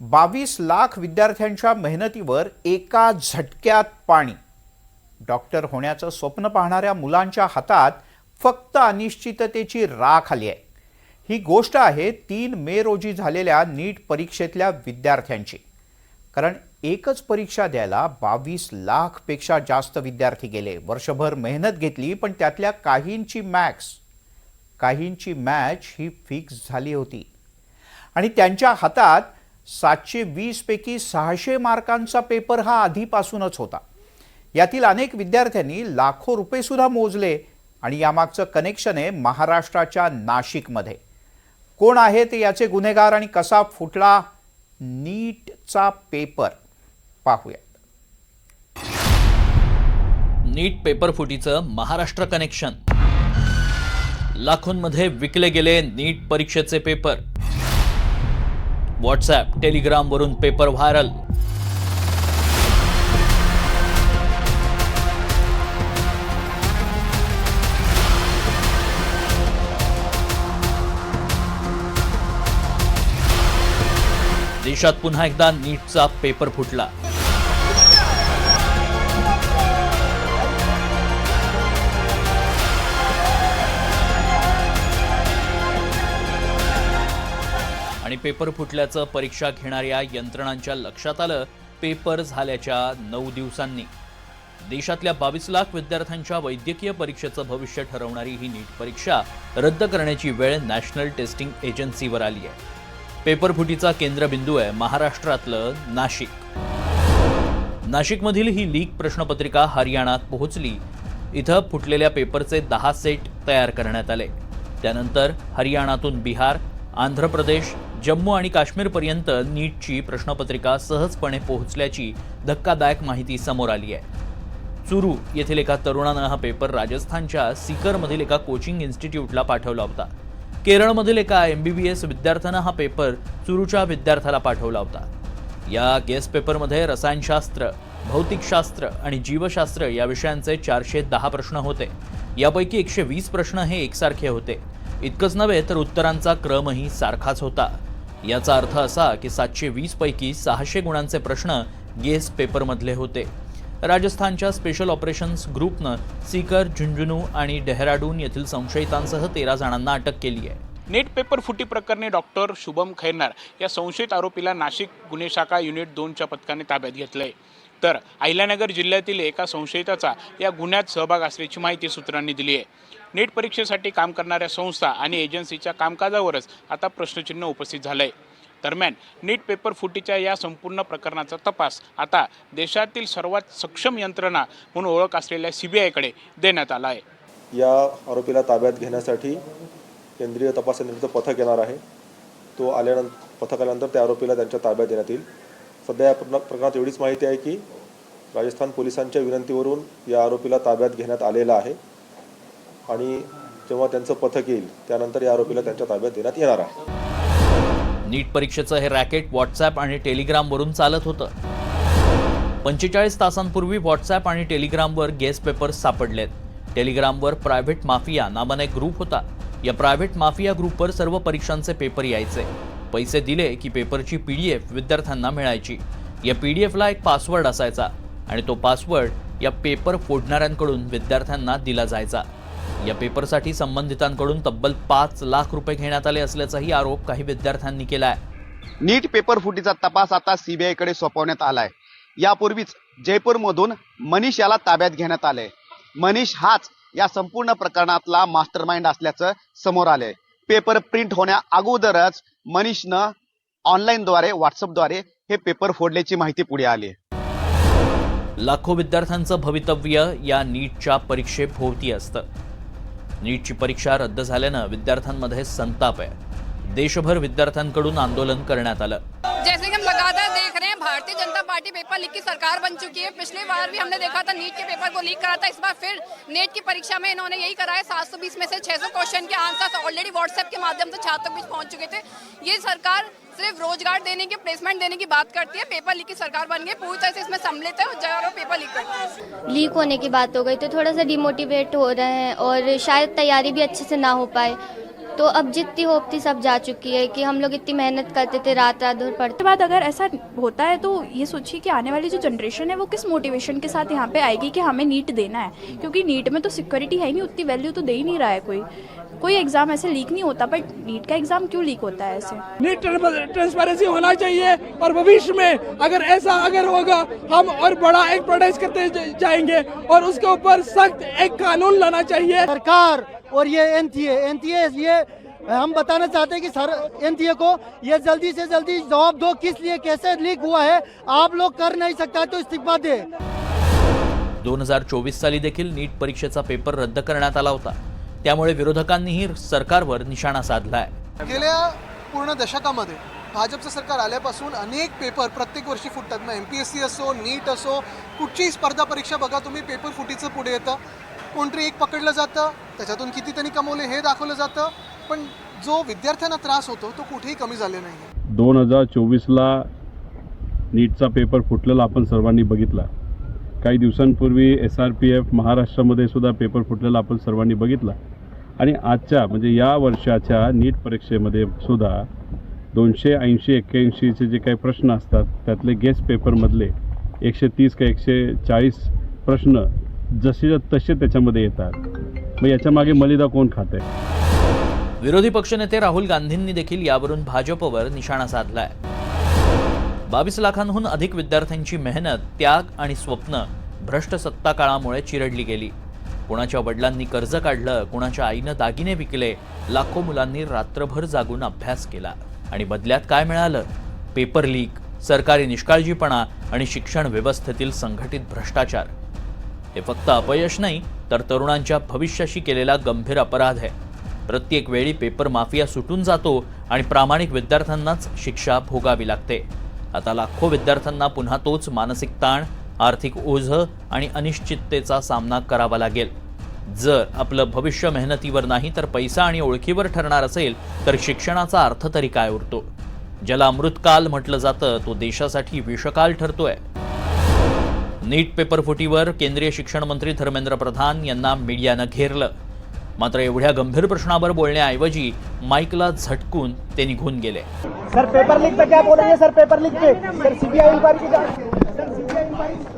22 लाख विद्यार्थ्यांच्या मेहनतीवर एका झटक्यात पाणी। डॉक्टर होण्याचं स्वप्न पाहणाऱ्या मुलांच्या हातात फक्त अनिश्चिततेची राख आली आहे। ही गोष्ट आहे 3 मे रोजी झालेल्या नीट परीक्षेतल्या विद्यार्थ्यांची। कारण एकच परीक्षा द्यायला 22 लाख पेक्षा जास्त विद्यार्थी गेले। वर्षभर मेहनत घेतली, पण त्यातल्या काहींची मॅच ही फिक्स झाली होती आणि त्यांच्या हातात 720 पैकी 600 मार्कांचा पेपर हा आधीपासूनच होता। यातील अनेक विद्यार्थ्यांनी लाखो रुपये सुद्धा मोजले आणि यामागचं कनेक्शन आहे महाराष्ट्राच्या नाशिकमध्ये। कोण आहेत याचे गुन्हेगार आणि कसा फुटला नीटचा पेपर पाहूया। नीट पेपर फुटीचं महाराष्ट्र कनेक्शन। लाखोंमध्ये विकले गेले नीट परीक्षेचे पेपर। व्हॉट्सॲप टेलिग्राम वरून पेपर व्हायरल। देशात पुन्हा एकदा नीटचा पेपर फुटला। आणि पेपर फुटल्याचं परीक्षा घेणाऱ्या यंत्रणांच्या लक्षात आलं पेपर झाल्याच्या 9 दिवसांनी। देशातल्या 22 लाख विद्यार्थ्यांच्या वैद्यकीय परीक्षेचं भविष्य ठरवणारी ही नीट परीक्षा रद्द करण्याची वेळ नॅशनल टेस्टिंग एजन्सीवर आली आहे। पेपर फुटीचा केंद्रबिंदू आहे महाराष्ट्रातलं नाशिक। नाशिकमधील ही लीक प्रश्नपत्रिका हरियाणात पोहोचली। इथं फुटलेल्या पेपरचे 10 सेट तयार करण्यात आले। त्यानंतर हरियाणातून बिहार, आंध्र प्रदेश, जम्मू आणि काश्मीरपर्यंत नीटची प्रश्नपत्रिका सहजपणे पोहोचल्याची धक्कादायक माहिती समोर आली आहे। चुरू येथील एका तरुणानं हा पेपर राजस्थानच्या सीकरमधील एका कोचिंग इन्स्टिट्यूटला पाठवला होता। केरळमधील एका MBBS विद्यार्थ्यानं हा पेपर चुरूच्या विद्यार्थ्याला पाठवला होता। या गेस्ट पेपरमध्ये रसायनशास्त्र, भौतिकशास्त्र आणि जीवशास्त्र या विषयांचे 410 प्रश्न होते। यापैकी 120 प्रश्न हे एकसारखे होते। इतकंच नव्हे तर उत्तरांचा क्रमही सारखाच होता। याचा अर्थ असा की 720 पैकी 600 गुणांचे प्रश्न गेस्ट पेपरमधले होते। राजस्थानच्या स्पेशल ऑपरेशन्स ग्रुपनं सीकर, झुंझुनू आणि डेहराडून येथील संशयितांसह 13 जणांना अटक केली आहे। नीट पेपर फुटी प्रकरणी डॉक्टर शुभम खैरनार या संशयित आरोपीला नाशिक गुन्हे शाखा युनिट 2च्या पथकाने ताब्यात घेतलंय। तर अहिल्यानगर जिल्ह्यातील एका संशयिताचा या गुन्ह्यात सहभाग असल्याची माहिती सूत्रांनी दिली आहे। नीट परीक्षेसाठी काम करणाऱ्या संस्था आणि एजन्सीच्या कामकाजावरच आता प्रश्नचिन्ह उपस्थित झालंय। दरम्यान नीट पेपर फुटीच्या या संपूर्ण प्रकरणाचा तपास आता देशातील सर्वात सक्षम यंत्रणा म्हणून ओळख असलेल्या CBIकडे देण्यात आला आहे। या आरोपीला ताब्यात घेण्यासाठी केंद्रीय तपास समितीचं पथक येणार आहे। तो पथक आल्यानंतर त्या आरोपीला त्यांच्या ताब्यात देण्यात येईल। सध्या या प्रकरणात एवढीच माहिती आहे की राजस्थान पोलिसांच्या विनंतीवरून या आरोपीला ताब्यात घेण्यात आलेलं आहे आणि जेव्हा त्यांचं पथक येईल त्यानंतर या आरोपीला त्यांच्या ताब्यात देण्यात येणार आहे। नीट परीक्षेचं हे रॅकेट व्हॉट्सॲप आणि टेलिग्रामवरून चालत होतं। 45 तासांपूर्वी व्हॉट्सॲप आणि टेलिग्रामवर गेस्ट पेपर्स सापडलेत। टेलिग्रामवर प्रायव्हेट माफिया नावाने एक ग्रुप होता। या प्रायव्हेट माफिया ग्रुपवर सर्व परीक्षांचे पेपर यायचे। पैसे दिले की पेपरची PDF विद्यार्थ्यांना मिळायची। या PDFला एक पासवर्ड असायचा आणि तो पासवर्ड या पेपर फोडणाऱ्यांकडून विद्यार्थ्यांना दिला जायचा। या पेपरसाठी संबंधितांकडून तब्बल 5 लाख रुपये घेण्यात आले असल्याचाही आरोप काही विद्यार्थ्यांनी केलाय। नीट पेपर फुटीचा तपास आता CBIकडे सोपवण्यात आलाय। यापूर्वीच जयपूरमधून मनीष याला ताब्यात घेण्यात आले। मनीष हाच या संपूर्ण प्रकरणातला मास्टरमाइंड असल्याचं समोर आलंय। पेपर प्रिंट होण्या अगोदरच मनीषनं ऑनलाईनद्वारे व्हॉट्सअपद्वारे हे पेपर फोडल्याची माहिती पुढे आली आहे। लाखो विद्यार्थ्यांचं भवितव्य या नीटच्या परीक्षेभोवती असतं। नीटची परीक्षा रद्द झाल्यानं विद्यार्थ्यांमध्ये संताप आहे। देशभर विद्यार्थ्यांकडून आंदोलन करण्यात आलं। जैसे कि हम लगातार देख रहे हैं, Bharatiya Janata party paper leak की सरकार बन चुकी है। पिछली बार भी हमने देखा था नीट के पेपर को लीक करा था। इस बार फिर नीट की परीक्षा में इन्होंने यही करा है। 720 में से 600 क्वेश्चन के आंसर्स ऑलरेडी व्हाट्सएप के माध्यम से छात्रों तक पहुंच चुके थे। ये सरकार सिर्फ रोजगार देने की, प्लेसमेंट देने की बात करती है। पेपर लीक की सरकार बन गई, पूरी तरह से इसमें सम्मिलित है और पेपर लीक करती है। लीक होने की बात हो गई तो थोड़ा सा डिमोटिवेट हो रहे हैं और शायद तैयारी भी अच्छे से ना हो पाए। तो अब जितनी होप थी सब जा चुकी है कि हम लोग इतनी मेहनत करते थे, रात रात भर पढ़ते। उसके बाद अगर ऐसा होता है तो ये सोचिए कि आने वाली जो जनरेशन है वो किस मोटिवेशन के साथ यहाँ पे आएगी कि हमें नीट देना है, क्योंकि नीट में तो सिक्योरिटी है ही नहीं, उतनी वैल्यू तो दे ही नहीं रहा है कोई एग्जाम ऐसे लीक नहीं होता, बट नीट का एग्जाम क्यों लीक होता है ऐसे? नीट ट्रांसपेरेंसी होना चाहिए और भविष्य में अगर ऐसा होगा हम और बड़ा एक प्रोटेस्ट करते जाएंगे और उसके ऊपर सख्त एक कानून लाना चाहिए। सरकार और ये एनटीए ये हम बताना चाहते हैं कि सर एनटीए को ये जल्दी से जल्दी जवाब दो, किस लिए कैसे लीक हुआ है, आप लोग कर नहीं सकता तो इस्तीफा दे। 2024 साली देखील नीट परीक्षेचा पेपर रद्द करण्यात आला होता, त्यामुळे विरोधकांनीही सरकारवर निशाणा साधलाय। गेल्या पूर्ण दशकामध्ये भाजपचं सरकार आल्यापासून अनेक पेपर प्रत्येक वर्षी फुटतात, मग MPSC असो, नीट असो, कुठचीही स्पर्धा परीक्षा बघा तुम्ही, पेपर फुटीचं पुढे येतं, कोणतरी एक पकडलं जातं, त्याच्यातून किती त्यांनी कमवले हे दाखवलं जातं, पण जो विद्यार्थ्यांना त्रास होतो तो कुठेही कमी झाले नाही। 2024ला नीटचा पेपर फुटलेला आपण सर्वांनी बघितला। काही दिवसांपूर्वी SRPF महाराष्ट्रामध्ये सुद्धा पेपर फुटलेला आपण सर्वांनी बघितला आणि आजच्या म्हणजे या वर्षाच्या नीट परीक्षेमध्ये सुद्धा 280-81 चे जे काही प्रश्न असतात त्यातले गेस्ट पेपरमधले 130 का 140 प्रश्न जसे तसे त्याच्यामध्ये येतात। मग याच्या मागे मलिदा कोण खाते? विरोधी पक्षनेते राहुल गांधींनी देखील यावरून भाजपवर निशाणा साधलाय। 22 लाखांहून अधिक विद्यार्थ्यांची मेहनत, त्याग आणि स्वप्न भ्रष्ट सत्ता काळामुळे चिरडली गेली। कुणाच्या वडिलांनी कर्ज काढलं, कुणाच्या आईनं दागिने विकले, लाखो मुलांनी रात्रभर जागून अभ्यास केला आणि बदल्यात काय मिळालं? पेपर लीक, सरकारी निष्काळजीपणा आणि शिक्षण व्यवस्थेतील संघटित भ्रष्टाचार। हे फक्त अपयश नाही तर तरुणांच्या भविष्याशी केलेला गंभीर अपराध आहे। प्रत्येक वेळी पेपर माफिया सुटून जातो आणि प्रामाणिक विद्यार्थ्यांनाच शिक्षा भोगावी लागते। आता लाखो विद्यार्थ्यांना पुन्हा तोच मानसिक ताण, आर्थिक ओझं आणि अनिश्चिततेचा सामना करावा लागेल। जर आपलं भविष्य मेहनतीवर नाही तर पैसा आणि ओळखीवर ठरणार असेल तर शिक्षणाचा अर्थ तरी काय उरतो? ज्याला अमृतकाल म्हटलं जातं तो देशासाठी विषकाल ठरतोय। नीट पेपर फुटीवर केंद्रीय शिक्षण मंत्री धर्मेंद्र प्रधान यांना मीडियानं घेरलं, मात्र एवढ्या गंभीर प्रश्नावर बोलण्याऐवजी माईकला झटकून ते निघून गेले। सर पेपर लीक पे क्या बोलेंगे? सर पेपर लीक पे सर सीबीआई इंक्वायरी की सर सीबीआई इंक्वायरी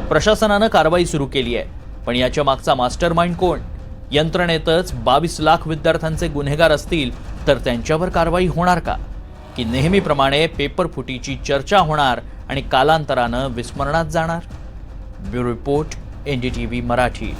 प्रशासनानं कारवाई सुरू केली आहे, पण याच्या मागचा मास्टरमाइंड कोण? यंत्रणेतच 22 लाख विद्यार्थ्यांचे गुन्हेगार असतील तर त्यांच्यावर कारवाई होणार का? की नेहमीप्रमाणे पेपर फुटीची चर्चा होणार आणि कालांतरानं विस्मरणात जाणार? Bureau report, NDTV Marathi.